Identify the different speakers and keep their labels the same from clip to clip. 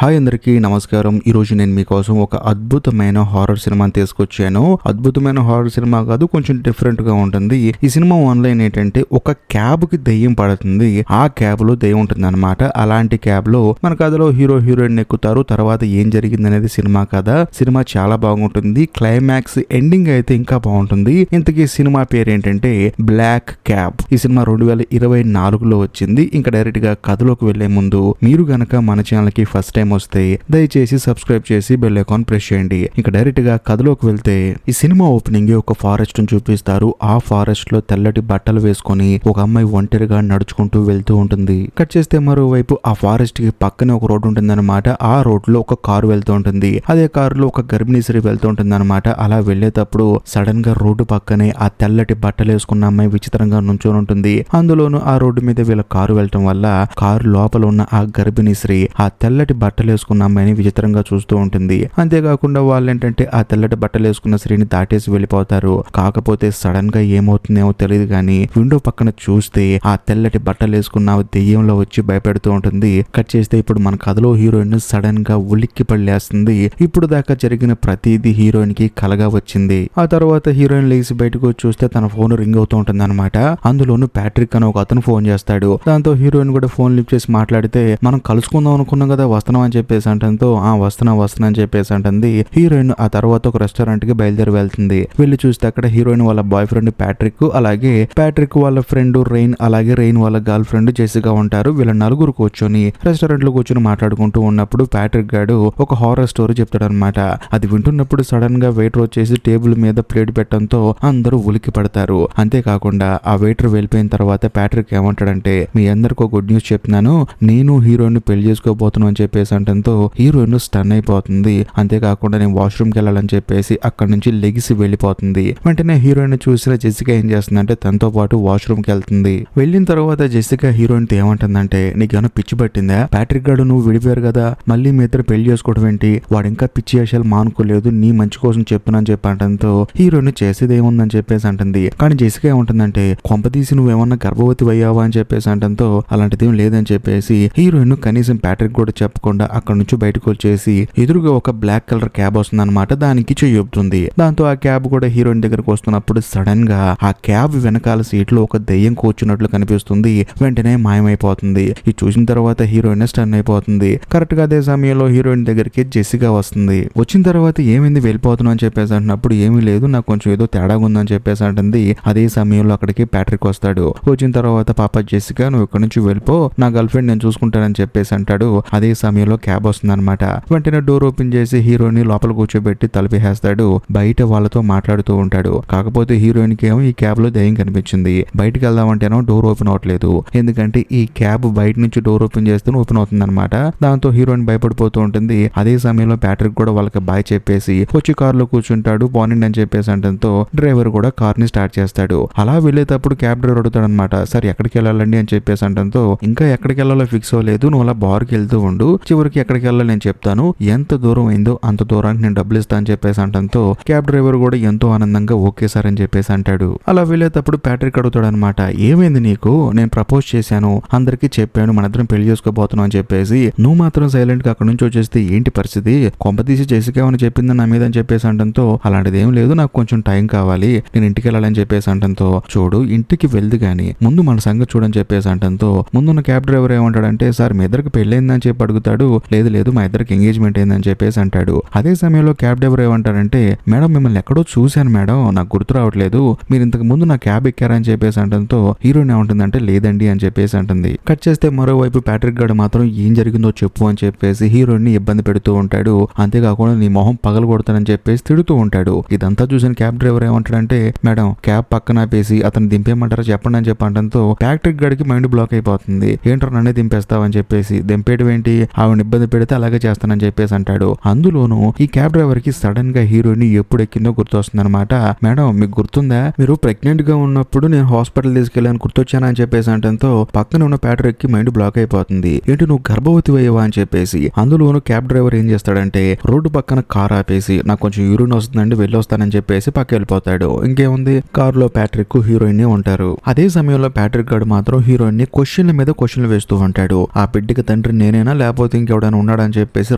Speaker 1: Hi అందరికీ నమస్కారం. ఈరోజు నేను మీకోసం ఒక అద్భుతమైన హారర్ సినిమాని తీసుకొచ్చాను. అద్భుతమైన హారర్ సినిమా కాదు, కొంచెం డిఫరెంట్ గా ఉంటుంది. ఈ సినిమా ఆన్లైన్ ఏంటంటే ఒక క్యాబ్ కి దెయ్యం పడుతుంది. ఆ క్యాబ్ లో దెయ్యం ఉంటుంది అనమాట. అలాంటి క్యాబ్ లో మన కథలో హీరో హీరోయిన్ ఎక్కుతారు. తర్వాత ఏం జరిగింది అనేది సినిమా కథ. సినిమా చాలా బాగుంటుంది. క్లైమాక్స్ ఎండింగ్ అయితే ఇంకా బాగుంటుంది. ఇంతకీ సినిమా పేరు ఏంటంటే బ్లాక్ క్యాబ్. ఈ సినిమా 2024లో వచ్చింది. ఇంకా డైరెక్ట్ గా కథలోకి వెళ్లే ముందు మీరు గనక మన ఛానల్ కి ఫస్ట్ టైం వస్తే దయచేసి సబ్స్క్రైబ్ చేసి బెల్ ఐకాన్ ప్రెస్ చేయండి. ఇంకా డైరెక్ట్ గా కథలోకి వెళ్తే ఈ సినిమా ఓపెనింగ్ ఒక ఫారెస్ట్ ను చూపిస్తారు. ఆ ఫారెస్ట్ లో తెల్లటి బట్టలు వేసుకొని ఒక అమ్మాయి ఒంటరిగా నడుచుకుంటూ వెళ్తూ ఉంటుంది. కట్ చేస్తే మరోవైపు ఆ ఫారెస్ట్ కి పక్కనే ఒక రోడ్డు ఉంటుంది అనమాట. ఆ రోడ్ లో ఒక కారు వెళ్తూ ఉంటుంది. అదే కారులో ఒక గర్భిణీ స్త్రీ వెళ్తూ ఉంటుంది అనమాట. అలా వెళ్లేటప్పుడు సడన్ గా రోడ్డు పక్కనే ఆ తెల్లటి బట్టలు వేసుకున్న అమ్మాయి విచిత్రంగా నుంచొని ఉంటుంది. అందులోనూ ఆ రోడ్డు మీద వీళ్ళ కారు వెళ్ళటం వల్ల కారు లోపల ఉన్న ఆ గర్భిణీ స్త్రీ ఆ తెల్లటి బట్టలు వేసుకున్న అమ్మాయిని విచిత్రంగా చూస్తూ ఉంటుంది. అంతేకాకుండా వాళ్ళు ఏంటంటే ఆ తెల్లటి బట్టలు వేసుకున్న స్త్రీని దాటేసి వెళ్ళిపోతారు. కాకపోతే సడన్ గా ఏమవుతుందేమో తెలియదు కానీ విండో పక్కన చూస్తే ఆ తెల్లటి బట్టలు వేసుకున్న దెయ్యంలో వచ్చి భయపెడుతూ ఉంటుంది. కట్ చేస్తే ఇప్పుడు మన కథలో హీరోయిన్ సడన్ గా ఉలిక్కి పడేస్తుంది. ఇప్పుడు దాకా జరిగిన ప్రతిదీ హీరోయిన్ కి కలగా వచ్చింది. ఆ తర్వాత హీరోయిన్ లేచి బయటకు చూస్తే తన ఫోన్ రింగ్ అవుతూ ఉంటుంది అనమాట. అందులోనూ ప్యాట్రిక్ అని ఒక అతను ఫోన్ చేస్తాడు. దాంతో హీరోయిన్ కూడా ఫోన్ లిఫ్ట్ చేసి మాట్లాడితే మనం కలుసుకుందాం అనుకున్నాం కదా, వస్తున్నాం అని చెప్పేసి అంటంతో వస్తున్నా అని చెప్పేసి అంటుంది. హీరోయిన్ ఆ తర్వాత ఒక రెస్టారెంట్ కి బయలుదేరి వెళ్తుంది. వెళ్ళి చూస్తే అక్కడ హీరోయిన్ వాళ్ళ బాయ్ ఫ్రెండ్ ప్యాట్రిక్, అలాగే ప్యాట్రిక్ వాళ్ళ ఫ్రెండ్ రెయిన్, అలాగే రెయిన్ వాళ్ళ గర్ల్ ఫ్రెండ్ జెసికా ఉంటారు. వీళ్ళ నలుగురు కూర్చొని రెస్టారెంట్ లో కూర్చొని మాట్లాడుకుంటూ ఉన్నప్పుడు ప్యాట్రిక్ గాడు ఒక హారర్ స్టోరీ చెప్తాడు అనమాట. అది వింటున్నప్పుడు సడన్ గా వెయిటర్ వచ్చేసి టేబుల్ మీద ప్లేట్ పెట్టడంతో అందరూ ఉలికి పడతారు. అంతేకాకుండా ఆ వెయిటర్ వెళ్ళిపోయిన తర్వాత ప్యాట్రిక్ ఏమంటాడంటే, మీ అందరికి గుడ్ న్యూస్ చెప్తున్నాను, నేను హీరోయిన్ పెళ్లి చేసుకోబోతున్నాను అని చెప్పేసి అంటంతో హీరోయిన్ స్టన్ అయిపోతుంది. అంతేకాకుండా నేను వాష్రూమ్ కి వెళ్ళాలని చెప్పేసి అక్కడ నుంచి లెగిసి వెళ్ళిపోతుంది. వెంటనే హీరోయిన్ చూసిన జెసికా ఏం చేస్తుందంటే తనతో పాటు వాష్రూమ్ కి వెళ్తుంది. వెళ్ళిన తర్వాత జెసికా హీరోయిన్ తో ఏమంటుందంటే, నీకేమైనా పిచ్చి పట్టిందా? ప్యాట్రిక్ గాడు నువ్వు విడిపోయారు కదా, మళ్ళీ మీ ఇద్దరు పెళ్లి చేసుకోవడం ఏంటి? వాడు ఇంకా పిచ్చి వేషాలు మానుకోలేదు, నీ మంచి కోసం చెప్తున్నాను చెప్పంటంతో హీరోయిన్ చేసేది ఏముందని చెప్పేసి అంటుంది. కానీ జెసికా ఏమంటుందంటే, కొంపతీసి నువ్వేమన్నా గర్భవతి అయ్యావా అని చెప్పేసి అంటంతో అలాంటిది ఏం లేదని చెప్పేసి హీరోయిన్ కనీసం ప్యాట్రిక్ కూడా చెప్పకుండా అక్కడ నుంచి బయటకు వచ్చేసి ఎదురుగా ఒక బ్లాక్ కలర్ క్యాబ్ వస్తుంది అనమాట. దానికి చెయ్యొస్తుంది. దాంతో ఆ క్యాబ్ కూడా హీరోయిన్ దగ్గరకు వస్తున్నప్పుడు సడన్ గా ఆ క్యాబ్ వెనకాల సీట్ లో ఒక దెయ్యం కూర్చున్నట్లు కనిపిస్తుంది. వెంటనే మాయమైపోతుంది. ఇది చూసిన తర్వాత హీరోయిన్ స్టన్ అయిపోతుంది. కరెక్ట్ గా అదే సమయంలో హీరోయిన్ దగ్గరికి జెసికా వస్తుంది. వచ్చిన తర్వాత ఏమైంది వెళ్ళిపోతున్నావు అని చెప్పేసి అంటున్నప్పుడు ఏమీ లేదు, నాకు కొంచెం ఏదో తేడాగా ఉందని చెప్పేసి అంటుంది. అదే సమయంలో అక్కడికి ప్యాట్రిక్ వస్తాడు. వచ్చిన తర్వాత పాప జెసికా నువ్వు ఇక్కడ నుంచి వెళ్ళిపో, నా గర్ల్ ఫ్రెండ్ నేను చూసుకుంటానని చెప్పేసి అంటాడు. అదే సమయంలో క్యాబ్ వస్తుంది అనమాట. వెంటనే డోర్ ఓపెన్ చేసి హీరోయిన్ లోపల కూర్చోబెట్టి తలుపేస్తాడు. బయట వాళ్ళతో మాట్లాడుతూ ఉంటాడు. కాకపోతే హీరోయిన్ కి ఏమో ఈ క్యాబ్ లో దయ్యం కనిపించింది. బయటకు వెళ్దామంటేనో డోర్ ఓపెన్ అవట్లేదు. ఎందుకంటే ఈ క్యాబ్ బయట నుంచి డోర్ ఓపెన్ చేస్తే ఓపెన్ అవుతుంది అనమాట. దాంతో హీరోయిన్ భయపడిపోతూ ఉంటుంది. అదే సమయంలో ప్యాట్రిక్ కూడా వాళ్ళకి బాయ్ చెప్పేసి వచ్చి కారులో కూర్చుంటాడు. బాగుండి అని చెప్పేసి అంటంతో డ్రైవర్ కూడా కార్ ని స్టార్ట్ చేస్తాడు. అలా వెళ్ళేటప్పుడు క్యాబ్ డ్రైవర్ అడుగుతాడు అనమాట, సార్ ఎక్కడికి వెళ్ళాలండి అని చెప్పేసి అంటంతో ఇంకా ఎక్కడికి వెళ్ళాలో ఫిక్స్ అవ్వలేదు, నువ్వు అలా బార్కి వెళ్తూ ఉండు, చివరికి ఎక్కడికి వెళ్ళాలో నేను చెప్తాను, ఎంత దూరం అయిందో అంత దూరానికి నేను డబ్బులు ఇస్తా అని చెప్పేసి అంటంతో క్యాబ్ డ్రైవర్ కూడా ఎంతో ఆనందంగా ఓకే సార్ అని చెప్పేసి అంటాడు. అలా వెళ్ళేటప్పుడు ప్యాట్రిక్ అడుగుతాడు అనమాట, ఏమైంది నీకు? నేను ప్రపోజ్ చేశాను, అందరికి చెప్పాను, మన ఇద్దరం పెళ్లి చేసుకోబోతున్నాం అని చెప్పేసి నువ్వు మాత్రం సైలెంట్ గా అక్కడ నుంచి వచ్చేస్తే ఏంటి పరిస్థితి? కొంపతీసి జెసికా చెప్పింది నా మీద అని చెప్పేసి అంటంతో అలాంటిది ఏం లేదు, నాకు కొంచెం టైం కావాలి, నేను ఇంటికి వెళ్ళాలని చెప్పేసి అంటంతో చూడు ఇంటికి వెళ్దు గాని ముందు మన సంగతి చూడని చెప్పేసి అంటంతో ముందున్న క్యాబ్ డ్రైవర్ ఏమంటాడంటే, సార్ మీ ఇద్దరికి పెళ్ళైందని చెప్పి అడుగుతాడు. లేదు మా ఇద్దరికి ఎంగేజ్మెంట్ అయిందని చెప్పేసి అంటాడు. అదే సమయంలో క్యాబ్ డ్రైవర్ ఏమంటాడంటే, మేడం మిమ్మల్ని ఎక్కడో చూశాను మేడం, నాకు గుర్తు రావట్లేదు, మీరు ఇంతకు ముందు నా క్యాబ్ ఎక్కారని చెప్పేసి అంటంతో హీరోయిన్ ఏమంటుందంటే లేదండి అని చెప్పేసి అంటుంది. కట్ చేస్తే మరోవైపు ప్యాట్రిక్ గారు మాత్రం ఏం జరిగిందో చెప్పు అని చెప్పేసి హీరోయిన్ ని ఇబ్బంది పెడుతూ ఉంటాడు. అంతేకాకుండా నీ మొహం పగలు కొడతానని చెప్పేసి తిడుతూ ఉంటాడు. ఇదంతా చూసిన క్యాబ్ డ్రైవర్ ఏమంటాడంటే, మేడం క్యాబ్ పక్కన ఆపేసి అతను దింపేయమంటారా చెప్పండి అని చెప్పంటంతో ప్యాట్రిక్ గడికి మైండ్ బ్లాక్ అయిపోతుంది. ఏంటో నన్నే దింపేస్తావని చెప్పేసి, దింపేయడం ఏంటి, ఆవిడ ఇబ్బంది పెడితే అలాగే చేస్తానని చెప్పేసి అంటాడు. అందులోనూ ఈ క్యాబ్ డ్రైవర్ కి సడన్ గా హీరోయిన్ ఎప్పుడు ఎక్కిందో గుర్తొస్తుంది అనమాట. మేడం మీకు గుర్తుందా, మీరు ప్రెగ్నెంట్ గా ఉన్నప్పుడు నేను హాస్పిటల్ తీసుకెళ్ళాను గుర్తొచ్చానా అని చెప్పేసి అంటంతో పక్కన ఉన్న ప్యాట్రిక్ కి మైండ్ బ్లాక్ అయిపోతుంది. ఏంటి నువ్వు గర్భవతి అయ్యవా అని చెప్పేసి. అందులోనూ క్యాబ్ డ్రైవర్ ఏం చేస్తాడంటే రోడ్డు పక్కన కార్ ఆపేసి నాకు కొంచెం యూరిన్ వస్తుందండి వెళ్ళొస్తానని చెప్పేసి పక్క వెళ్ళిపోతాడు. ఇంకేముంది కారులో ప్యాట్రిక్ హీరోయిన్ ఉంటారు. అదే సమయంలో ప్యాట్రిక్ గారు మాత్రం హీరోయిన్ ని క్వశ్చన్ల మీద క్వశ్చన్లు వేస్తూ ఉంటాడు. ఆ బిడ్డకి తండ్రి నేనేనా లేకపోతే ఇంకెవడైనా ఉన్నాడని చెప్పేసి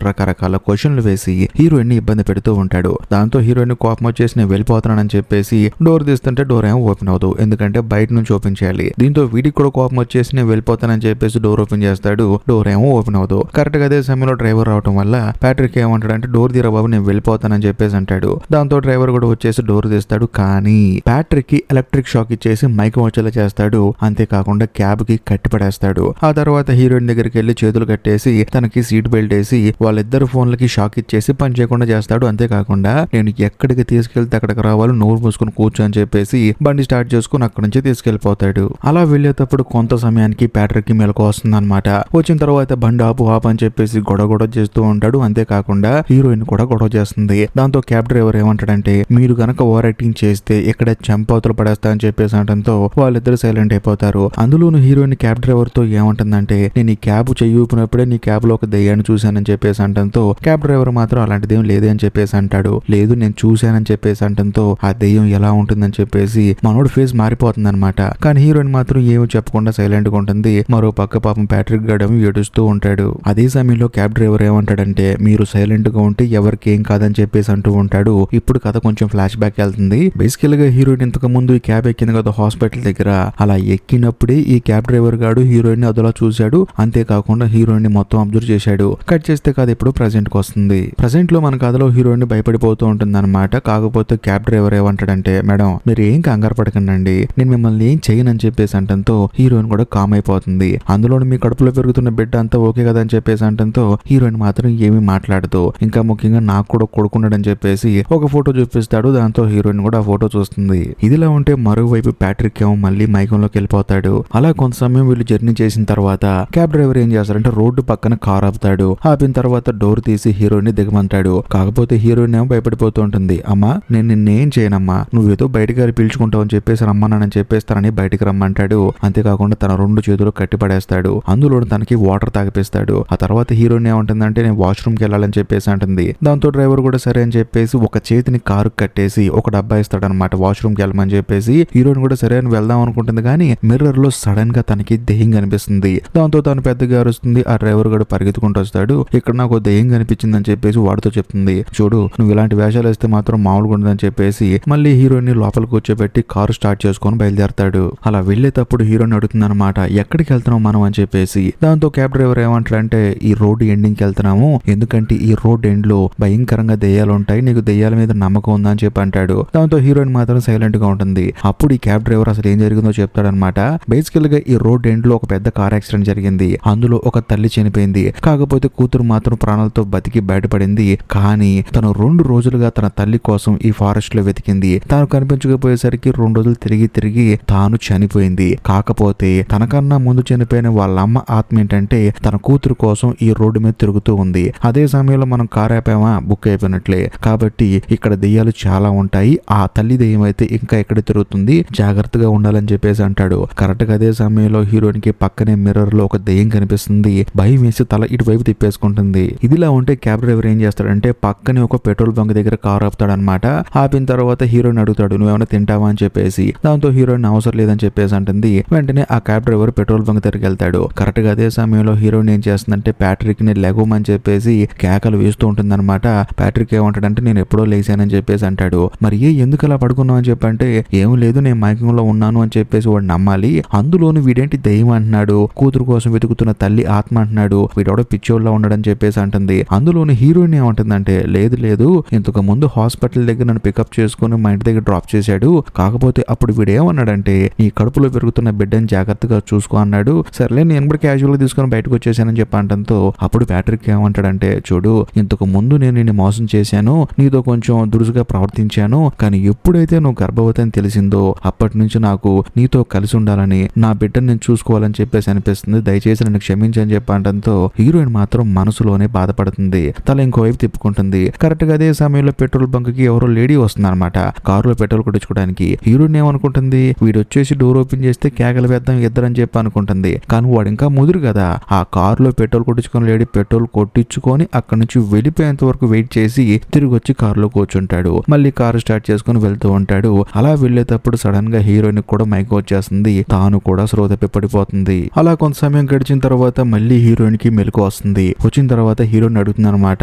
Speaker 1: రకరకాల క్వశ్చన్లు వేసి హీరోయిన్ ని ఇబ్బంది పెడుతూ ఉంటాడు. దాంతో హీరోయిన్ కోపం వచ్చేసి నేను వెళ్ళిపోతున్నానని చెప్పేసి డోర్ తీస్తుంటే డోర్ ఏమో ఓపెన్ అవుతూ, ఎందుకంటే బయట నుంచి ఓపెన్ చేయాలి. దీంతో వీడికి కూడా కోపం వచ్చేసి నేను వెళ్ళిపోతానని చెప్పేసి డోర్ ఓపెన్ చేస్తాడు. డోర్ ఏమో ఓపెన్ అవుతూ, కరెక్ట్ గా అదే సమయంలో డ్రైవర్ రావడం వల్ల ప్యాట్రిక్ ఏమంటాడంటే డోర్ తీరా బాబు నేను వెళ్ళిపోతానని చెప్పేసి అంటాడు. దాంతో డ్రైవర్ కూడా వచ్చేసి డోర్ తీస్తాడు. కానీ ప్యాట్రిక్ కి ఎలక్ట్రిక్ షాక్ ఇచ్చేసి మైకం వచ్చేలా చేస్తాడు. అంతేకాకుండా క్యాబ్ కి కట్టి పడేస్తాడు. ఆ తర్వాత హీరోయిన్ దగ్గరికి వెళ్లి చేతులు కట్టేసి తనకి సీట్ బెల్ట్ వేసి వాళ్ళిద్దరు ఫోన్లకి షాక్ ఇచ్చేసి పని చేయకుండా చేస్తాడు. అంతేకాకుండా నేను ఎక్కడికి తీసుకెళ్తే అక్కడికి రావాలి, నోరు మూసుకుని కూర్చో అని చెప్పేసి బండి స్టార్ట్ చేసుకుని అక్కడి నుంచి తీసుకెళ్లిపోతాడు. అలా వెళ్లేటప్పుడు కొంత సమయానికి ప్యాట్రిక్ కి మెలకు వస్తుంది అనమాట. వచ్చిన తర్వాత బండి ఆపు అని చెప్పేసి గొడవ చేస్తూ ఉంటాడు. అంతేకాకుండా హీరోయిన్ కూడా గొడవ చేస్తుంది. దాంతో క్యాబ్ డ్రైవర్ ఏమంటాడంటే మీరు గనక ఓవర్ యాక్టింగ్ చేస్తే ఇక్కడ చంపవతలు పడేస్తా అని చెప్పేసి అనడంతో వాళ్ళిద్దరు సైలెంట్ అయిపోతారు. అందులోను హీరోయిన్ క్యాబ్ డ్రైవర్ తో ఏమంటుందంటే నేను ఈ క్యాబ్ చెయ్యూపినప్పుడే నీ క్యాబ్ లో ఒక దెయ్యాన్ని చూశానని చెప్పేసి అంటంతో క్యాబ్ డ్రైవర్ మాత్రం అలాంటిదేం లేదే అని చెప్పేసి అంటాడు. లేదు నేను చూశానని చెప్పేసి అంటంతో ఆ దెయ్యం ఎలా ఉంటుందని చెప్పేసి మనోడు ఫేస్ మారిపోతుంది అనమాట. కానీ హీరోయిన్ మాత్రం ఏమీ చెప్పకుండా సైలెంట్ గా ఉంటుంది. మరో పక్క పాపం ప్యాట్రిక్ గడం ఏడుస్తూ ఉంటాడు. అదే సమయంలో క్యాబ్ డ్రైవర్ ఏమంటాడంటే మీరు సైలెంట్ గా ఉంటే ఎవరికి ఏం కాదని చెప్పేసి అంటూ ఉంటాడు. ఇప్పుడు కథ కొంచెం ఫ్లాష్ బ్యాక్ వెళ్తుంది. బేసికల్ గా హీరోయిన్ ఇంతకు ముందు ఈ క్యాబ్ ఎక్కింది కదా హాస్పిటల్ దగ్గర. అలా ఎక్కినప్పుడే ఈ క్యాబ్ డ్రైవర్ గాడు హీరోయిన్ ని అదలా చూశాడు. అంతేకాకుండా హీరోయిన్ ని మొత్తం అబ్జర్వ్ చేశాడు. కట్ చేస్తే కథ ఇప్పుడు ప్రెసెంట్ కి వస్తుంది. ప్రెసెంట్ లో మన కథలో హీరోయిన్ ని భయపడిపోతూ ఉంటుంది అనమాట. కాకపోతే క్యాబ్ డ్రైవర్ ఏమంటాడంటే మేడం మీరు ఏం కంగారు పడకండి, నేను మిమ్మల్ని ఏం చేయనని చెప్పేసి అంటంతో హీరోయిన్ కూడా కామ్ అయిపోతుంది. అందులోని మీ కడుపులో పెరుగుతున్న బిడ్డ అంతా ఓకే కదా అని చెప్పేసి అంటంతో హీరోయిన్ మాత్రం ఏమీ మాట్లాడుతూ, ఇంకా ముఖ్యంగా నాకు కూడా కొడుకున్నాడని చెప్పేసి ఒక ఫోటో చూపిస్తాడు. దాంతో హీరోయిన్ కూడా ఆ ఫోటో చూస్తుంది. ఇదిలా ఉంటే మరోవైపు ప్యాట్రిక్ ఏమో మళ్ళీ మైకంలోకి వెళ్ళిపోతాడు. అలా కొంత సమయం వీళ్ళు జర్నీ చేసిన తర్వాత క్యాబ్ డ్రైవర్ ఏం చేస్తాడంటే రోడ్డు పక్కన కార్ ఆపుతాడు. ఆపిన తర్వాత డోర్ తీసి హీరోయిన్ ని దిగమంటాడు. కాకపోతే హీరోయిన్ ఏమో భయపడిపోతూ ఉంటుంది. అమ్మా నేను నిన్నేం చేయనమ్మా, నువ్వేదో బయటకి వెళ్ళి పీల్చుకుంటావు అని చెప్పేసి రమ్మన్నానని చెప్పేసి తనని బయటికి రమ్మంటాడు. అంతేకాకుండా తన రెండు చేతులు కట్టి పడేస్తాడు. అందులో తనకి వాటర్ తాగిపిస్తాడు. ఆ తర్వాత హీరోయిన్ ఏమంటుందంటే నేను వాష్రూమ్ కి వెళ్ళాలని చెప్పేసి అంటుంది. దాంతో డ్రైవర్ కూడా సరే అని చెప్పేసి ఒక చేతిని కారు కట్టేసి ఒక డబ్బా ఇస్తాడు అనమాట వాష్రూమ్ కి వెళ్ళమని చెప్పేసి. హీరోయిన్ కూడా సరే అని వెళ్దాం అనుకుంటుంది. కానీ మిర్రర్ లో సడన్ గా తనకి దెయ్యం కనిపిస్తుంది. దాంతో తను పెద్దగా అరుస్తుంది. ఆ డ్రైవర్ కూడా పరిగెత్తుకుంటూ వస్తాడు. ఇక్కడ నాకు దెయ్యం కనిపించింది అని చెప్పేసి వాడితో చెప్తుంది. చూడు నువ్వు ఇలాంటి వేషాలు వేస్తే మాత్రం మామూలుగా ఉండదని చెప్పేసి మళ్ళీ హీరోయిన్ ని లోపలికి కూర్చోబెట్టి కారు స్టార్ట్ చేసుకొని బయలుదేరతాడు. అలా వెళ్లేటప్పుడు హీరోయిన్ అడుగుతుంది అనమాట ఎక్కడికి వెళ్తున్నాం మనం అని చెప్పేసి. దాంతో క్యాబ్ డ్రైవర్ ఏమంటాడంటే ఈ రోడ్డు ఎండింగ్ కి వెళ్తున్నాము, ఎందుకంటే ఈ రోడ్ ఎండ్ లో భయంకరంగా దెయ్యాలు ఉంటాయి, నీకు దెయ్యాల మీద నమ్మకం ఉందా అని చెప్పి అంటాడు. దాంతో హీరోయిన్ మాత్రం సైలెంట్ గా ఉంటుంది. అప్పుడు ఈ క్యాబ్ డ్రైవర్ అసలు ఏం జరిగిందో చెప్తాడనమాట. బేసికల్ గా ఈ రోడ్ ఎండ్ లో ఒక పెద్ద కార్ యాక్సిడెంట్ జరిగింది. అందులో ఒక తల్లి చనిపోయింది. కాకపోతే కూతురు మాత్రం ప్రాణాలతో బతికి బయటపడింది. కానీ తను 2 రోజులుగా తన తల్లి కోసం ఈ ఫారెస్ట్ లో వెతికింది. తాను కనిపించకపోయేసరికి 2 రోజులు తిరిగి తాను చనిపోయింది. కాకపోతే తనకన్నా ముందు చనిపోయిన వాళ్ళ అమ్మ ఆత్మ ఏంటంటే తన కూతురు కోసం ఈ రోడ్డు మీద తిరుగుతూ ఉంది. అదే సమయంలో మనం కార్ ఆపామా బుక్ అయిపోయినట్లే. కాబట్టి ఇక్కడ దెయ్యాలు చాలా ఉంటాయి. ఆ తల్లి దెయ్యం అయితే ఇంకా ఎక్కడ తిరుగుతుంది, జాగ్రత్తగా ఉండాలని చెప్పేసి అంటాడు. కరెక్ట్ గా అదే సమయంలో హీరోయిన్ కి పక్కనే మిర్రర్ లో ఒక దెయ్యం కనిపిస్తుంది. భయం వేసి తల ఇటువైపు తిప్పేసుకుంటుంది. ఇదిలా ఉంటే క్యాబ్ డ్రైవర్ ఏం చేస్తాడంటే పక్కనే ఒక పెట్రోల్ బంక్ దగ్గర కార్ ఆపుతాడు అనమాట. ఆపిన తర్వాత హీరోయిన్ అడుగుతాడు నువ్వేమైనా తింటావా అని చెప్పేసి. దాంతో హీరోయిన్ అవసరం లేదని చెప్పేసి అంటుంది. వెంటనే ఆ క్యాబ్ డ్రైవర్ పెట్రోల్ బంక్ దగ్గరికి వెళ్తాడు. కరెక్ట్ గా అదే సమయంలో హీరోయిన్ ఏం చేస్తుందంటే ప్యాట్రిక్ ని లెగమని చెప్పేసి కేకలు వేస్తూ ఉంటుంది అనమాట. ప్యాట్రిక్ ఏమంటాడంటే నేను ఎప్పుడో లేచానని చెప్పేసి అంటాడు. మరి ఎందుకు అలా పడుకున్నావు అని చెప్పంటే ఏం లేదు నేను మైకంలో ఉన్నాను అని చెప్పేసి వాడు నమ్మాలి. అందులోను వీడేంటి దెయ్యం అంటున్నాడు, కూతురు కోసం వెతుకుతున్న తల్లి ఆత్మ అంటున్నాడు, వీడెవడో పిచ్చోళ్ళ ఉన్నాడని చెప్పేసి అంటుంది. అందులోను హీరోయిన్ ఏమంటుందంటే లేదు ఇంతకు ముందు హాస్పిటల్ దగ్గర నన్ను పికప్ చేసుకుని మా ఇంటి దగ్గర డ్రాప్ చేశాడు. కాకపోతే అప్పుడు వీడేమన్నాడంటే నీ కడుపులో పెరుగుతున్న బిడ్డని జాగ్రత్తగా చూసుకో అన్నాడు. సర్లే నేను కూడా క్యాజువల్ గా తీసుకుని బయటకు వచ్చేసానని చెప్పంటంతో అప్పుడు ప్యాట్రిక్ ఏమంటాడంటే చూడు ఇంతకు ముందు నేను నిన్ను మోసం చేశాను, నీతో కొంచెం దురుసుగా ప్రవర్తించాను. కానీ ఎప్పుడైతే నువ్వు గర్భవతి అని తెలిసిందో అప్పటి నుంచి నాకు నీతో కలిసి ఉండాలని నా బిడ్డను నేను చూసుకోవాలని చెప్పేసి అనిపిస్తుంది. దయచేసి నన్ను క్షమించని చెప్పంటంతో హీరోయిన్ మాత్రం మనసులోనే బాధపడుతుంది. తల ఇంకోవైపు తిప్పుకుంటుంది. కరెక్ట్ గా అదే సమయంలో పెట్రోల్ బంక్ కి ఎవరో లేడీ వస్తుంది అనమాట కారులో పెట్రోల్ కొట్టించుకోవడానికి. హీరోయిన్ ఏమనుకుంటుంది వీడు వచ్చేసి డోర్ ఓపెన్ చేస్తే కేకలు వేద్దాం ఇద్దరని చెప్పి అనుకుంటుంది. కానీ వాడు ఇంకా ముదురు కదా. ఆ కారులో పెట్రోల్ కొట్టించుకుని లేడీ పెట్రోల్ కొట్టించుకొని అక్కడి నుంచి వెళ్ళిపోయేంత వరకు వెయిట్ చేసి తిరిగి వచ్చి కారులో కూర్చుంటాడు. మళ్ళీ కారు స్టార్ట్ చేసుకుని వెళ్తూ ఉంటాడు. అలా వెళ్లేటప్పుడు సడన్ గా హీరోయిన్ కూడా మైక్ వచ్చేస్తుంది. తాను కూడా స్రో తప్పి పడిపోతుంది. అలా కొంత సమయం గడిచిన తర్వాత మళ్ళీ హీరోయిన్ కి మెలకు దగ్గరకు వస్తుంది. వచ్చిన తర్వాత హీరోని అడుగుతుంది అనమాట,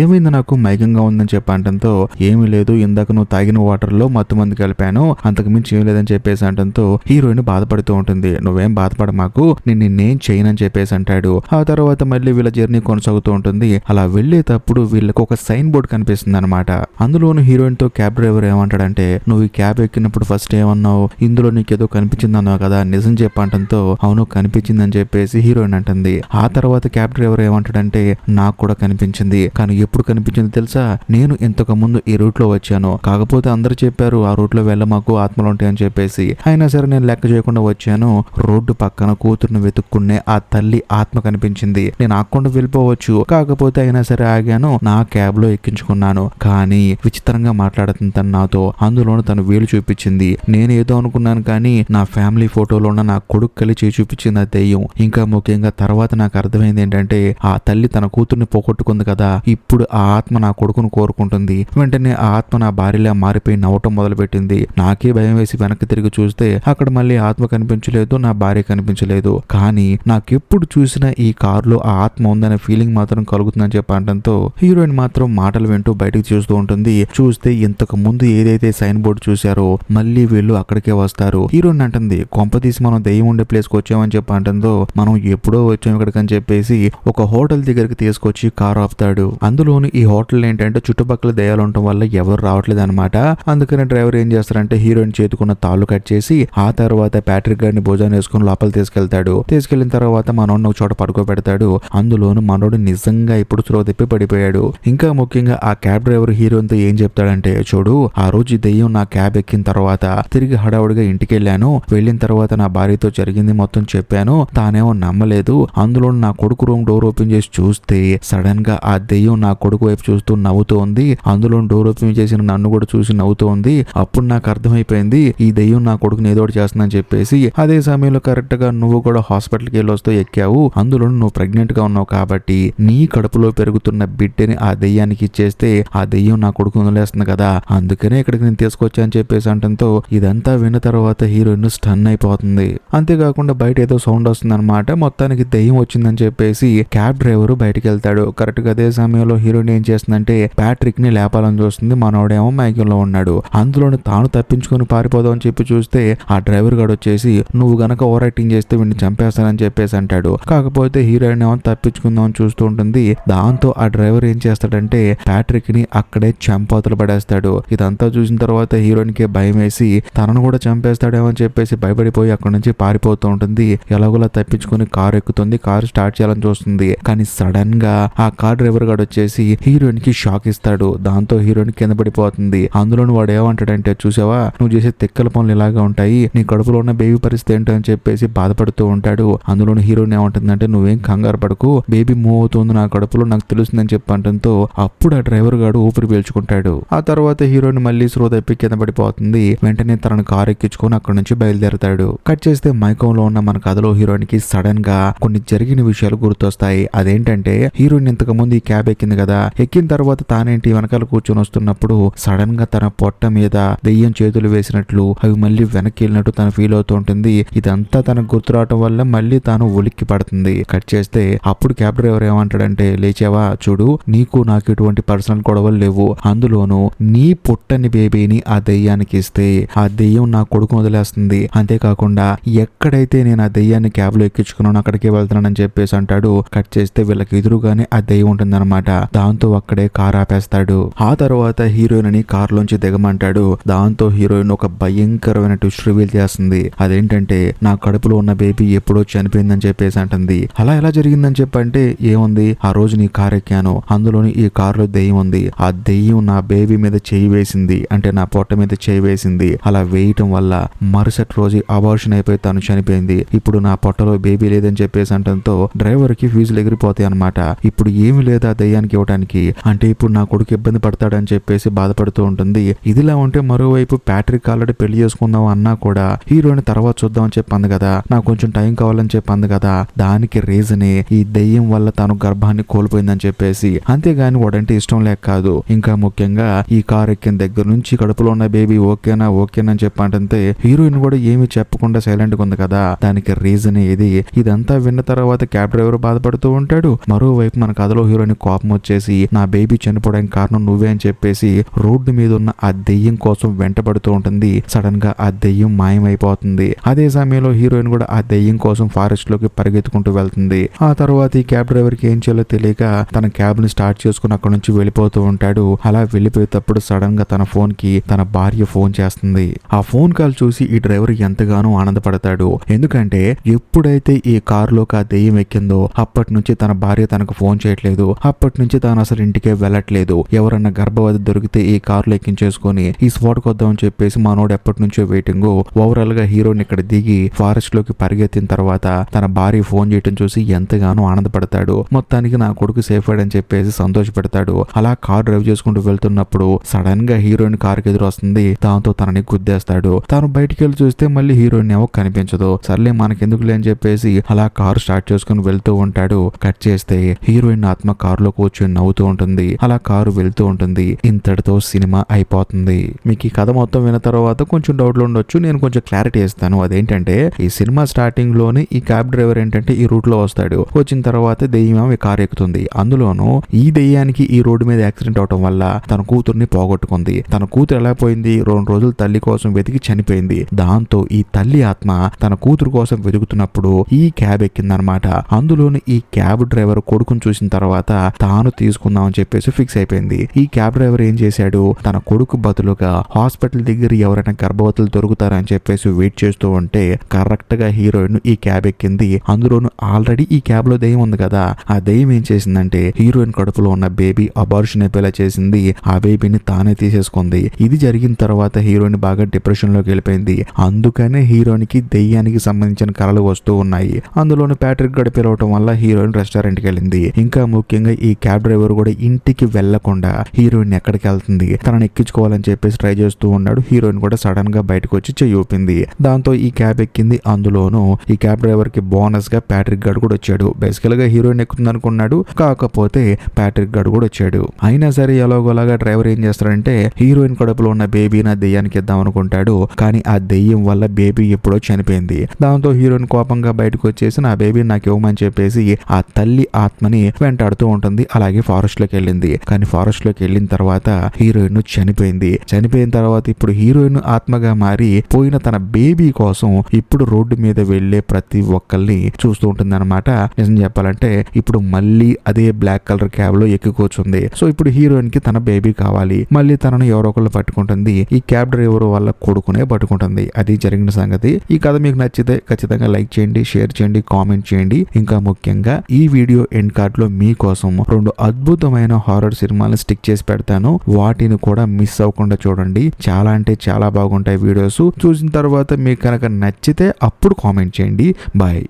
Speaker 1: ఏమైంది నాకు మైకంగా ఉందని చెప్పి అంటంతో, ఏమీ లేదు, ఇందాక నువ్వు తాగిన వాటర్ లో మత్తు మంది కలిపాను, అంతకు మించి ఏం లేదని చెప్పేసి అంటంతో హీరోయిన్ బాధపడుతూ ఉంటుంది. నువ్వేం బాధపడ మాకు, నేనేం చేయనని చెప్పేసి అంటాడు. ఆ తర్వాత మళ్ళీ వీళ్ళ జర్నీ కొనసాగుతూ ఉంటుంది. అలా వెళ్లేటప్పుడు వీళ్ళకి ఒక సైన్ బోర్డ్ కనిపిస్తుంది అనమాట. అందులోను హీరోయిన్ తో క్యాబ్ డ్రైవర్ ఏమంటాడంటే, నువ్వు ఈ క్యాబ్ ఎక్కినప్పుడు ఫస్ట్ ఏమన్నావు, ఇందులో నీకేదో కనిపించింది అన్నావు కదా, నిజం చెప్పంటంతో అవును కనిపించిందని చెప్పేసి హీరోయిన్ అంటుంది. ఆ తర్వాత క్యాబ్ డ్రైవర్ ఏమంటాడంటే, నాకు కూడా కనిపించింది, కానీ ఎప్పుడు కనిపించింది తెలుసా, నేను ఇంతకు ముందు ఈ రూట్ లో వచ్చాను, కాకపోతే అందరూ చెప్పారు ఆ రూట్ లో వెళ్ళమాకు ఆత్మలు ఉంటాయని చెప్పేసి, అయినా సరే నేను లెక్క చేయకుండా వచ్చాను. రోడ్డు పక్కన కూతురుని వెతుక్కునే ఆ తల్లి ఆత్మ కనిపించింది, నేను ఆకుండా వెళ్ళిపోవచ్చు, కాకపోతే అయినా సరే ఆగాను, నా క్యాబ్ లో ఎక్కించుకున్నాను. కానీ విచిత్రంగా మాట్లాడుతుంది తను నాతో, అందులోనూ తను వేలు చూపించింది. నేను ఏదో అనుకున్నాను, కానీ నా ఫ్యామిలీ ఫోటోలో ఉన్న నా కొడుకు కలిసి చేయి చూపించింది ఆ దెయ్యం. ఇంకా ముఖ్యంగా తర్వాత నాకు అర్థమైంది ఏంటంటే, ఆ తల్లి తన కూతుర్ని పోగొట్టుకుంది కదా, ఇప్పుడు ఆ ఆత్మ నా కొడుకును కోరుకుంటుంది. వెంటనే ఆ ఆత్మ నా భార్యలా మారిపోయి నవ్వటం మొదలు పెట్టింది. నాకే భయం వేసి వెనక్కి తిరిగి చూస్తే అక్కడ మళ్ళీ ఆత్మ కనిపించలేదు, నా భార్య కనిపించలేదు. కానీ నాకెప్పుడు చూసినా ఈ కారులో ఆ ఆత్మ ఉందనే ఫీలింగ్ మాత్రం కలుగుతుందని చెప్పి అనడంతో హీరోయిన్ మాత్రం మాటలు వింటూ బయటకు చూస్తూ ఉంటుంది. చూస్తే ఇంతకు ముందు ఏదైతే సైన్ బోర్డు చూశారో మళ్ళీ వీళ్ళు అక్కడికే వస్తారు. హీరోయిన్ అంటుంది, కొంపతీసి మనం దెయ్యం ఉండే ప్లేస్ కి వచ్చామని చెప్పి అంటుందో, మనం ఎప్పుడో వచ్చాం ఇక్కడికి అని చెప్పేసి ఒక హోటల్ దగ్గరికి తీసుకొచ్చి కారు ఆపుతాడు. అందులోని ఈ హోటల్ ఏంటంటే చుట్టుపక్కల దెయ్యాలు ఉండటం వల్ల ఎవరు రావట్లేదు అనమాట. అందుకని డ్రైవర్ ఏం చేస్తారంటే హీరోయిన్ చేతుకున్న తాళ్ళు కట్ చేసి ఆ తర్వాత ప్యాట్రిక్ గారిని భోజనం వేసుకుని లోపల తీసుకెళ్తాడు. తీసుకెళ్లిన తర్వాత మనోడిని ఒక చోట పడుకోబెడతాడు. అందులోను మనోడు నిజంగా ఇప్పుడు స్లో తిప్పి పడిపోయాడు. ఇంకా ముఖ్యంగా ఆ క్యాబ్ డ్రైవర్ హీరోయిన్ తో ఏం చెప్తాడంటే, చూడు ఆ రోజు ఈ దెయ్యం నా క్యాబ్ ఎక్కిన తర్వాత తిరిగి హడావుడిగా ఇంటికి వెళ్ళాను, వెళ్ళిన తర్వాత నా భార్యతో జరిగింది మొత్తం చెప్పాను, తానేమో నమ్మలేదు. అందులో నా కొడుకు రూమ్ డోర్ ఓపెన్ చేసి చూస్తే సడన్ గా ఆ దెయ్యం నా కొడుకు వైపు చూస్తూ నవ్వుతూ ఉంది. అందులో డోర్ ఓపెన్ చేసిన నన్ను కూడా చూసి నవ్వుతూ ఉంది. అప్పుడు నాకు అర్థమైపోయింది ఈ దెయ్యం నా కొడుకుని ఏదో ఒకటి చేస్తుందని చెప్పేసి. అదే సమయంలో కరెక్ట్ గా నువ్వు కూడా హాస్పిటల్కి వెళ్ళి వస్తూ ఎక్కావు, అందులో నువ్వు ప్రెగ్నెంట్ గా ఉన్నావు కాబట్టి నీ కడుపులో పెరుగుతున్న బిడ్డని ఆ దెయ్యానికి ఇచ్చేస్తే ఆ దెయ్యం నా కొడుకు వదిలేస్తుంది కదా, అందుకనే ఇక్కడికి నేను తీసుకొచ్చా అని చెప్పేసి అంటంతో ఇదంతా విన్న తర్వాత హీరోయిన్ స్టన్ అయిపోతుంది. అంతేకాకుండా బయట ఏదో సౌండ్ వస్తుంది అనమాట. మొత్తానికి దెయ్యం వచ్చిందని చెప్పేసి క్యాబ్ డ్రైవర్ బయటకు వెళ్తాడు. కరెక్ట్ గా అదే సమయంలో హీరోయిన్ ఏం చేస్తుందంటే ప్యాట్రిక్ ని లేపాలని చూస్తుంది. మనోడేమో మైకంలో ఉన్నాడు. అందులోని తాను తప్పించుకొని పారిపోదాం అని చెప్పి చూస్తే ఆ డ్రైవర్ గాడు వచ్చేసి నువ్వు గనక ఓవర్ యాక్టింగ్ చేస్తే వీడిని చంపేస్తానని చెప్పేసి అంటాడు. కాకపోతే హీరోయిన్ ఏమో తప్పించుకుందాం అని చూస్తూ ఉంటుంది. దాంతో ఆ డ్రైవర్ ఏం చేస్తాడంటే ప్యాట్రిక్ ని అక్కడే చంపవతలు పడేస్తాడు. ఇదంతా చూసిన తర్వాత హీరోయిన్ కి భయం వేసి తనను కూడా చంపేస్తాడేమో అని చెప్పేసి భయపడిపోయి అక్కడ నుంచి పారిపోతూ ఉంటుంది. ఎలాగోలా తప్పించుకుని కారు ఎక్కుతుంది. కారు స్టార్ట్ చేయాలని చూస్తుంది. కానీ సడన్ గా ఆ కార్ డ్రైవర్ గాడు వచ్చేసి హీరోయిన్ కి షాక్ ఇస్తాడు. దాంతో హీరోయిన్ కింద పడిపోతుంది. అందులోని వాడు ఏమంటాడంటే, చూసావా నువ్వు చేసే తిక్కల పనులు ఇలాగా ఉంటాయి, నీ కడుపులో ఉన్న బేబీ పరిస్థితి ఏంటో అని చెప్పేసి బాధపడుతూ ఉంటాడు. అందులోని హీరోయిన్ ఏమంటుందంటే, నువ్వేం కంగారు పడకు, బేబీ మూవ్ అవుతుంది నా కడుపులో, నాకు తెలుస్తుందని చెప్పి అంటంతో అప్పుడు ఆ డ్రైవర్ గాడు ఊపిరి పీల్చుకుంటాడు. ఆ తర్వాత హీరోయిన్ మళ్ళీ స్లో తప్పి కింద పడిపోతుంది. వెంటనే తనను కారు ఎక్కించుకొని అక్కడ నుంచి బయలుదేరతాడు. కట్ చేస్తే మైకంలో ఉన్న మన కథలో హీరోయిన్ కి సడన్ గా కొన్ని జరిగిన విషయాలు గుర్తొస్తాయి. అదేంటంటే హీరోయిన్ ఇంతకు ముందు ఈ క్యాబ్ ఎక్కింది కదా, ఎక్కిన తర్వాత తానేంటి వెనకాల కూర్చొని వస్తున్నప్పుడు సడన్ గా తన పొట్ట మీద దెయ్యం చేతులు వేసినట్లు అవి మళ్ళీ వెనక్కి వెళ్ళినట్టు తను ఫీల్ అవుతూ ఉంటుంది. ఇదంతా తనకు గుర్తు రావటం వల్ల మళ్ళీ తాను ఉలిక్కి పడుతుంది. కట్ చేస్తే అప్పుడు క్యాబ్ డ్రైవర్ ఏమంటాడంటే, లేచావా, చూడు నీకు నాకు ఎటువంటి పర్సనల్ గొడవలు లేవు, అందులోను నీ పుట్టని బేబీని ఆ దెయ్యానికి ఇస్తే ఆ దెయ్యం నా కొడుకు వదిలేస్తుంది, అంతేకాకుండా ఎక్కడైతే నేను ఆ దెయ్యాన్ని క్యాబ్ లో ఎక్కించుకున్నాను అక్కడికే వెళ్తున్నానని చెప్పేసి అంటాడు. కట్ చేస్తే వీళ్ళకి ఎదురుగానే ఆ దెయ్యం ఉంటుందన్నమాట. దాంతో అక్కడే కార్ ఆపేస్తాడు. ఆ తర్వాత హీరోయిన్ అని కార్ లోంచి దిగమంటాడు. దాంతో హీరోయిన్ ఒక భయంకరమైన ట్విస్ట్ రివీల్ చేస్తుంది. అదేంటంటే నా కడుపులో ఉన్న బేబీ ఎప్పుడో చనిపోయిందని చెప్పేసి అంటుంది. అలా ఎలా జరిగిందని చెప్పంటే, ఏముంది ఆ రోజు నీ కార్ ఎక్కాను, అందులోని ఈ కారులో దెయ్యం ఉంది, ఆ దెయ్యం నా బేబీ మీద చేయి వేసింది, అంటే నా పొట్ట మీద చేయి వేసింది. అలా వేయటం వల్ల మరుసటి రోజు అబార్షన్ అయిపోయి తను చనిపోయింది. ఇప్పుడు నా పొట్టలో బేబీ లేదని చెప్పేసి అంటంతో డ్రైవర్ కి ఫీజులు ఎగిరిపోతాయి అనమాట. ఇప్పుడు ఏమి లేదా దయ్యానికి ఇవ్వడానికి, అంటే ఇప్పుడు నా కొడుకు ఇబ్బంది పడతాడని చెప్పేసి బాధపడుతూ ఉంటుంది. ఇదిలా ఉంటే మరోవైపు ప్యాట్రిక్ ఆల్రెడీ పెళ్లి చేసుకుందాం అన్నా కూడా హీరోయిన్ తర్వాత చూద్దాం అని చెప్పంది కదా, నాకు కొంచెం టైం కావాలని చెప్పంది కదా, దానికి రీజనే ఈ దెయ్యం వల్ల తాను గర్భాన్ని కోల్పోయిందని చెప్పేసి. అంతేగాని వాడంటే ఇష్టం లేక కాదు. ఇంకా ముఖ్యంగా ఈ కార్ ఎక్కిన దగ్గర నుంచి కడుపులో ఉన్న బేబీ ఓకేనా అని చెప్పంటే హీరోయిన్ కూడా ఏమీ చెప్పకుండా సైలెంట్ గా ఉంది కదా, దానికి రీజన్ ఇది. ఇదంతా విన్న తర్వాత క్యాబ్ డ్రైవర్ బాధపడుతూ బాధపడుతూ ఉంటాడు. మరోవైపు మన కథలో హీరోయిన్ కోపం వచ్చేసి నా బేబీ చనిపోవడానికి కారణం నువ్వే అని చెప్పేసి రోడ్డు మీద ఉన్న ఆ దెయ్యం కోసం వెంటబడుతూ ఉంటుంది. సడన్ గా ఆ దెయ్యం మాయమైపోతుంది. అదే సమయంలో హీరోయిన్ కూడా ఆ దెయ్యం కోసం ఫారెస్ట్ లోకి పరిగెత్తుకుంటూ వెళ్తుంది. ఆ తర్వాత ఈ క్యాబ్ డ్రైవర్ కి ఏం చేయాలో తెలియక తన క్యాబ్ ని స్టార్ట్ చేసుకుని అక్కడ నుంచి వెళ్ళిపోతూ ఉంటాడు. అలా వెళ్ళిపోయేటప్పుడు సడన్ గా తన ఫోన్ కి తన భార్య ఫోన్ చేస్తుంది. ఆ ఫోన్ కాల్ చూసి ఈ డ్రైవర్ ఎంతగానో ఆనందపడతాడు. ఎందుకంటే ఎప్పుడైతే ఈ కారులోకి ఆ దెయ్యం ఎక్కిందో అప్పటి నుంచి తన భార్య తనకు ఫోన్ చేయట్లేదు. అప్పటి నుంచి తాను అసలు ఇంటికే వెళ్ళట్లేదు. ఎవరన్నా గర్భవతి దొరికితే ఈ కారులో ఎక్కించేసుకొని ఈ స్పాట్ కొద్దామని చెప్పేసి మనోడు ఎప్పటి నుంచో వెయిటింగ్. ఓవరాల్ గా హీరోయిన్ ఇక్కడ దిగి ఫారెస్ట్ లోకి పరిగెత్తిన తర్వాత తన భార్య ఫోన్ చేయడం చూసి ఎంతగానో ఆనందపడతాడు. మొత్తానికి నా కొడుకు సేఫ్ అని చెప్పేసి సంతోషపెడతాడు. అలా కార్ డ్రైవ్ చేసుకుంటూ వెళ్తున్నప్పుడు సడన్ గా హీరోయిన్ కారుకి ఎదురు వస్తుంది. దాంతో తనని గుద్దేస్తాడు. తాను బయటికి వెళ్ళి చూస్తే మళ్ళీ హీరోయిన్ ఏమో కనిపించదు. సర్లే మనకెందుకులే అని చెప్పేసి అలా కారు స్టార్ట్ చేసుకుని వెళ్తూ ఉంటాడు. కట్ చేస్తే హీరోయిన్ ఆత్మ కారులో కూర్చొని నవ్వుతూ ఉంటుంది. అలా కారు వెళ్తూ ఉంటుంది. ఇంతటితో సినిమా అయిపోతుంది. మీకు ఈ కథ మొత్తం విన్న తర్వాత కొంచెం డౌట్లు ఉండొచ్చు. నేను కొంచెం క్లారిటీ ఇస్తాను. అదేంటంటే ఈ సినిమా స్టార్టింగ్ లోనే ఈ క్యాబ్ డ్రైవర్ ఏంటంటే ఈ రూట్ లో వస్తాడు. వచ్చిన తర్వాత దెయ్యం ఈ కారు ఎక్కుతుంది. అందులోనూ ఈ దెయ్యానికి ఈ రోడ్డు మీద యాక్సిడెంట్ అవడం వల్ల తన కూతుర్ని పోగొట్టుకుంది. తన కూతురు ఎలా పోయింది? 2 రోజులు తల్లి కోసం వెతికి చనిపోయింది. దాంతో ఈ తల్లి ఆత్మ తన కూతురు కోసం వెతుకుతున్నప్పుడు ఈ క్యాబ్ ఎక్కిందనమాట. అందులోని ఈ క్యాబ్ డ్రైవర్ కొడుకుని చూసిన తర్వాత తాను తీసుకుందామని చెప్పేసి ఫిక్స్ అయిపోయింది. ఈ క్యాబ్ డ్రైవర్ ఏం చేశాడు? తన కొడుకు బదులుగా హాస్పిటల్ దగ్గర ఎవరైనా గర్భవతులు దొరుకుతారని చెప్పేసి వెయిట్ చేస్తూ ఉంటే కరెక్ట్ గా హీరోయిన్ ఈ క్యాబ్ ఎక్కింది. అందులోను ఆల్రెడీ ఈ క్యాబ్ లో దెయ్యం ఉంది కదా. ఆ దెయ్యం ఏం చేసిందంటే హీరోయిన్ కడుపులో ఉన్న బేబీ అబార్షన్ అయిపోయేలా చేసింది. ఆ బేబీని తానే తీసేసుకుంది. ఇది జరిగిన తర్వాత హీరోయిన్ బాగా డిప్రెషన్ లోకి వెళ్ళిపోయింది. అందుకనే హీరోయిన్ కి దెయ్యానికి సంబంధించిన కళలు వస్తూ ఉన్నాయి. అందులోని ప్యాట్రిక్ గడి పిలవటం వల్ల హీరోయిన్ రెస్టారెంట్ కి వెళ్ళింది. ఇంకా ముఖ్యంగా ఈ క్యాబ్ డ్రైవర్ కూడా ఇంటికి వెళ్లకుండా హీరోయిన్ ఎక్కడికి వెళ్తుంది తనని ఎక్కించుకోవాలని చెప్పేసి ట్రై చేస్తూ ఉన్నాడు. హీరోయిన్ కూడా సడన్ గా బయటకు వచ్చి చెయ్యి ఊపింది. దాంతో ఈ క్యాబ్ ఎక్కింది. అందులోనూ ఈ క్యాబ్ డ్రైవర్ కి బోనస్ గా ప్యాట్రిక్ గడ్ కూడా వచ్చాడు. బేసికల్ గా హీరోయిన్ ఎక్కుతుంది అనుకున్నాడు. కాకపోతే ప్యాట్రిక్ గడ్ కూడా వచ్చాడు. అయినా సరే ఎలాగోలాగా డ్రైవర్ ఏం చేస్తాడంటే హీరోయిన్ కడుపులో ఉన్న బేబీని ఆ దెయ్యానికి ఇద్దాం అనుకుంటాడు. కానీ ఆ దెయ్యం వల్ల బేబీ ఎప్పుడో చనిపోయింది. దాంతో హీరోయిన్ కోపంగా బయటకు వచ్చేసి నా బేబీని నాకు ఇవ్వమని చెప్పేసి ఆ తల్లి ఆత్మని వెంటాడుతూ ఉంటుంది. అలాగే ఫారెస్ట్ లోకి వెళ్ళింది. కానీ ఫారెస్ట్ లోకి వెళ్ళిన తర్వాత హీరోయిన్ చనిపోయింది. చనిపోయిన తర్వాత ఇప్పుడు హీరోయిన్ ఆత్మగా మారి పోయిన తన బేబీ కోసం ఇప్పుడు రోడ్డు మీద వెళ్లే ప్రతి ఒక్కరిని చూస్తూ ఉంటుంది అనమాట. నిజం చెప్పాలంటే ఇప్పుడు మళ్ళీ అదే బ్లాక్ కలర్ క్యాబ్ లో ఎక్కి కూర్చుంది. సో ఇప్పుడు హీరోయిన్ కి తన బేబీ కావాలి. మళ్ళీ తనను ఎవరో ఒకళ్ళు పట్టుకుంటుంది. ఈ క్యాబ్ డ్రైవర్ వాళ్ళ కొడుకునే పట్టుకుంటుంది. అది జరిగిన సంగతి. ఈ కథ మీకు నచ్చితే ఖచ్చితంగా లైక్ చేయండి, షేర్ చేయండి, కామెంట్ చేయండి. ఇంకా ముఖ్యంగా ఈ వీడియో ఎండ్ కార్డ్ లో మీకోసం 2 అద్భుతమైన హారర్ సినిమాలను స్టిక్ చేసి పెడతాను. వాటిని కూడా మిస్ అవ్వకుండా చూడండి. చాలా అంటే చాలా బాగుంటాయి వీడియోస్. చూసిన తర్వాత మీకు కనుక నచ్చితే అప్పుడు కామెంట్ చేయండి. బాయ్.